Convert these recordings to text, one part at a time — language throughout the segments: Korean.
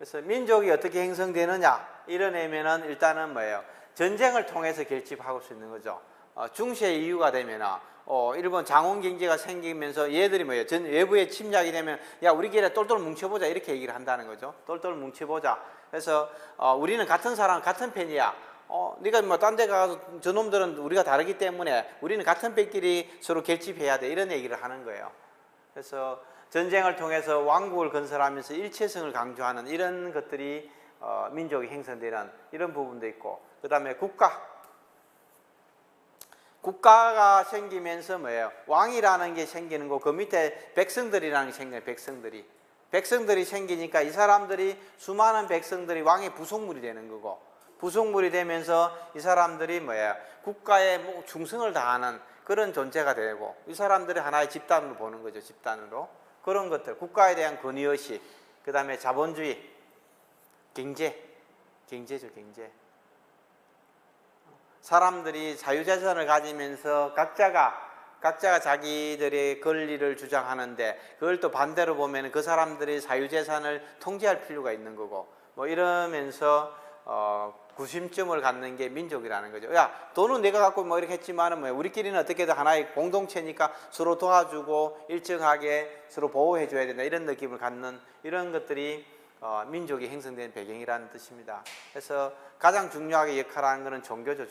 그래서 민족이 어떻게 형성되느냐 이러려면은 일단은 뭐예요? 전쟁을 통해서 결집하고 수 있는 거죠. 중시의 이유가 되면은 일본 장원 경제가 생기면서 얘들이 뭐예요? 외부의 침략이 되면 야 우리끼리 똘똘 뭉쳐보자 이렇게 얘기를 한다는 거죠. 똘똘 뭉쳐보자. 그래서 우리는 같은 사람 같은 편이야. 네가 뭐 딴 데 가서 저놈들은 우리가 다르기 때문에 우리는 같은 편끼리 서로 결집해야 돼 이런 얘기를 하는 거예요. 그래서 전쟁을 통해서 왕국을 건설하면서 일체성을 강조하는 이런 것들이 민족이 형성되는 이런 부분도 있고, 그 다음에 국가가 생기면서 뭐예요? 왕이라는 게 생기는 거, 그 밑에 백성들이라는 게 생겨요. 백성들이 생기니까 이 사람들이, 수많은 백성들이 왕의 부속물이 되는 거고, 부속물이 되면서 이 사람들이 뭐예요? 국가에 뭐 충성을 다하는 그런 존재가 되고, 이 사람들이 하나의 집단으로 보는 거죠. 집단으로. 그런 것들, 국가에 대한 권위의식, 그 다음에 자본주의, 경제죠, 경제. 사람들이 자유재산을 가지면서 각자가 자기들의 권리를 주장하는데, 그걸 또 반대로 보면 그 사람들이 자유재산을 통제할 필요가 있는 거고, 뭐 이러면서 구심점을 갖는 게 민족이라는 거죠. 야, 돈은 내가 갖고 뭐 이렇게 했지만은 뭐 우리끼리는 어떻게든 하나의 공동체니까 서로 도와주고 일정하게 서로 보호해줘야 된다 이런 느낌을 갖는 이런 것들이 민족이 형성된 배경이라는 뜻입니다. 그래서 가장 중요하게 역할하는 것은 종교죠.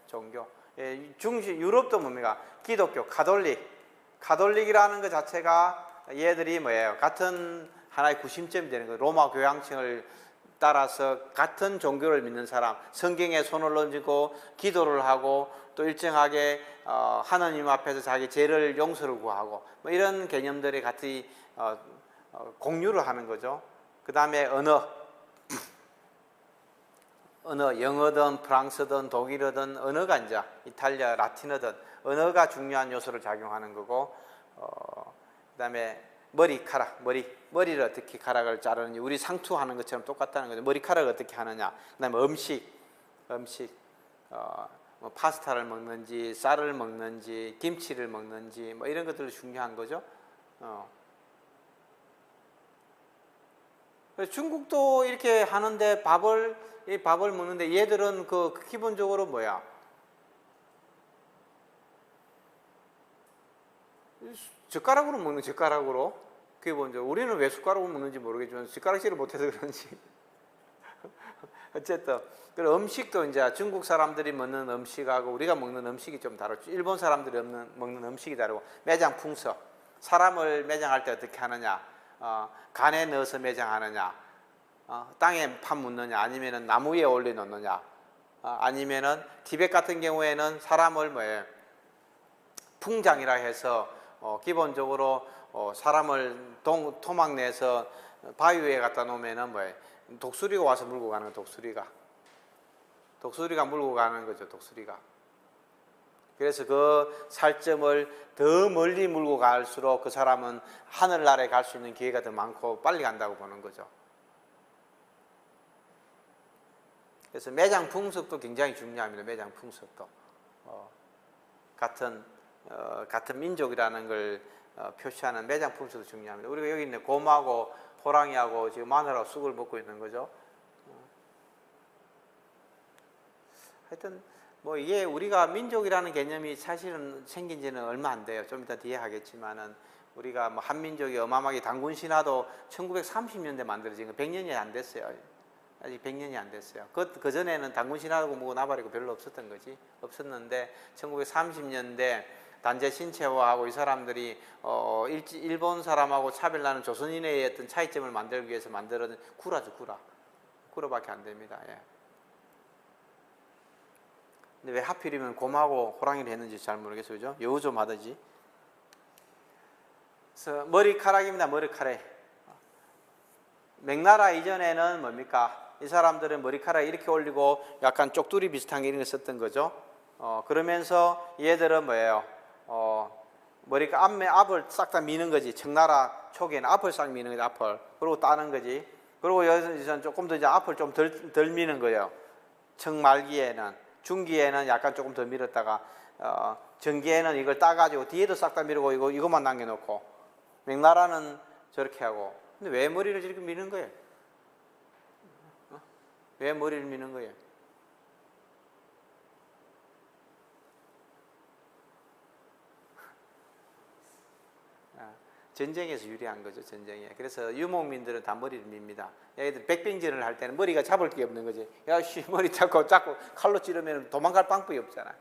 종교. 유럽도 뭡니까? 기독교, 가톨릭이라는 것 자체가 얘들이 뭐예요? 같은 하나의 구심점이 되는 거예요. 로마 교양층을 따라서 같은 종교를 믿는 사람, 성경에 손을 얹고 기도를 하고 또 일정하게 하나님 앞에서 자기 죄를 용서를 구하고 뭐 이런 개념들이 같이 공유를 하는 거죠. 그 다음에 언어, 영어든 프랑스든 독일어든 언어가 이제 이탈리아, 라틴어든 언어가 중요한 요소를 작용하는 거고, 그 다음에 머리를 어떻게 카락을 자르는지, 우리 상투하는 것처럼 똑같다는 거죠. 머리카락을 어떻게 하느냐. 그 다음에 음식, 뭐 파스타를 먹는지, 쌀을 먹는지, 김치를 먹는지, 뭐 이런 것들도 중요한 거죠. 중국도 이렇게 하는데 밥을 먹는데 얘들은 기본적으로 뭐야? 젓가락으로 먹는 젓가락으로. 기본적으로 우리는 왜 숟가락으로 먹는지 모르겠지만 젓가락질을 못해서 그런지 어쨌든 음식도 이제 중국 사람들이 먹는 음식하고 우리가 먹는 음식이 좀 다르죠. 일본 사람들이 먹는 음식이 다르고, 매장 풍습, 사람을 매장할 때 어떻게 하느냐, 간에 넣어서 매장하느냐, 땅에 판 묻느냐, 아니면은 나무 위에 올려놓느냐, 아니면은 티벳 같은 경우에는 사람을 뭐예요? 풍장이라 해서 기본적으로 사람을 토막 내서 바위 위에 갖다 놓으면은 뭐예요? 독수리가 와서 물고 가는 거예요. 독수리가 물고 가는 거죠. 독수리가. 그래서 그 살점을 더 멀리 물고 갈수록 그 사람은 하늘나라에 갈 수 있는 기회가 더 많고 빨리 간다고 보는 거죠. 그래서 매장 풍습도 굉장히 중요합니다. 매장 풍습도 같은 민족이라는 걸 표시하는 매장 풍습도 중요합니다. 우리가 여기 있는 곰하고 호랑이하고 지금 마늘하고 쑥을 먹고 있는 거죠. 하여튼 뭐 이게 우리가 민족이라는 개념이 사실은 생긴 지는 얼마 안 돼요. 좀 이따 뒤에 하겠지만은 우리가 뭐 한민족이 어마어마하게 단군 신화도 1930년대 만들어진 거 100년이 안 됐어요. 아직 100년이 안 됐어요. 그 전에는 단군 신화고 뭐고 나발이고 별로 없었는데 1930년대 단재 신체화하고 이 사람들이 일본 사람하고 차별나는 조선인의 어떤 차이점을 만들기 위해서 만들어진 구라밖에 안 됩니다. 예. 근데 왜 하필이면 곰하고 호랑이를 했는지 잘 모르겠어요. 그죠? 여우 좀 하듯이. 그래서 머리카락입니다. 머리카락. 명나라 이전에는 뭡니까? 이 사람들은 머리카락 이렇게 올리고 약간 쪽두리 비슷한 게 이런 걸 썼던 거죠. 그러면서 얘들은 뭐예요? 앞을 싹 다 미는 거지. 청나라 초기에는 앞을 싹 미는 거지. 앞을. 그리고 따는 거지. 그리고 여기서는 조금 더 이제 앞을 좀 덜 미는 거예요. 청말기에는. 중기에는 약간 조금 더 밀었다가 전기에는 이걸 따가지고 뒤에도 싹 다 밀고 이것만 남겨놓고, 명나라는 저렇게 하고. 근데 왜 머리를 저렇게 미는 거예요? 왜 머리를 미는 거예요? 전쟁에서 유리한 거죠, 전쟁에. 그래서 유목민들은 다 머리를 밉니다. 얘들 백병전을 할 때는 머리가 잡을 게 없는 거지. 야, 씨, 머리 잡고 칼로 찌르면 도망갈 방법이 없잖아.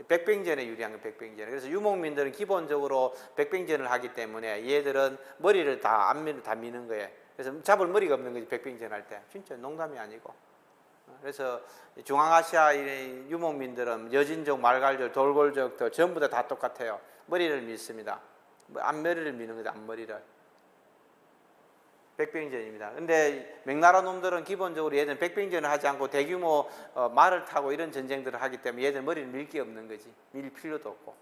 백병전에 유리한 거, 백병전. 그래서 유목민들은 기본적으로 백병전을 하기 때문에 얘들은 머리를 다 미는 거예요. 그래서 잡을 머리가 없는 거지, 백병전 할 때. 진짜 농담이 아니고. 그래서 중앙아시아 유목민들은 여진족, 말갈족, 돌골족 전부 다 똑같아요. 머리를 믿습니다. 앞머리를 미는 거죠, 앞머리를. 백병전입니다. 근데 명나라 놈들은 기본적으로 얘들은 백병전을 하지 않고 대규모 말을 타고 이런 전쟁들을 하기 때문에 얘들 머리를 밀 게 없는 거지. 밀 필요도 없고.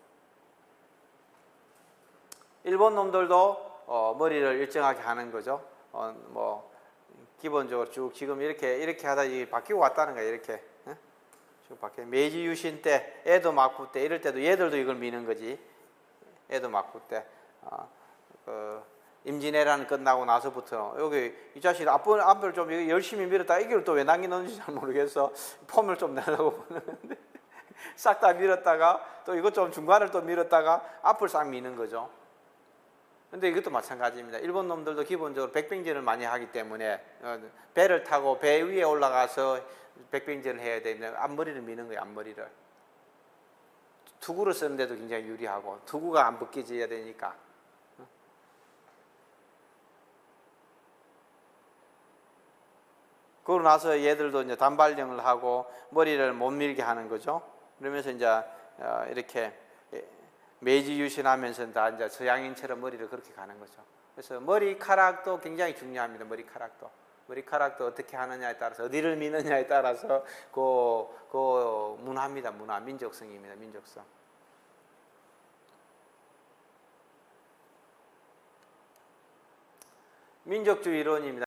일본 놈들도 머리를 일정하게 하는 거죠. 뭐 기본적으로 쭉 지금 이렇게 하다 바뀌고 왔다는 거야, 이렇게. 쭉 바뀌어. 메이지 유신 때, 에도 막부 때 이럴 때도 얘들도 이걸 미는 거지. 에도 막부 때. 임진왜란 끝나고 나서부터 여기 이 자식 앞을 좀 열심히 밀었다 이걸 또 왜 남기는지 잘 모르겠어. 폼을 좀 내려고 보는데 싹 다 밀었다가 또 이것 좀 중간을 또 밀었다가 앞을 싹 미는 거죠. 근데 이것도 마찬가지입니다. 일본 놈들도 기본적으로 백병전을 많이 하기 때문에 배를 타고 배 위에 올라가서 백병전을 해야 되는데 앞머리를 미는 거예요, 앞머리를. 투구를 쓰는데도 굉장히 유리하고 투구가 안 벗겨져야 되니까. 그러고 나서 얘들도 이제 단발령을 하고 머리를 못 밀게 하는 거죠. 그러면서 이제 이렇게 메이지 유신하면서 다 이제 서양인처럼 머리를 그렇게 가는 거죠. 그래서 머리카락도 굉장히 중요합니다. 머리카락도 어떻게 하느냐에 따라서 어디를 미느냐에 따라서 그 문화입니다. 문화, 민족성입니다. 민족성. 민족주의 이론입니다.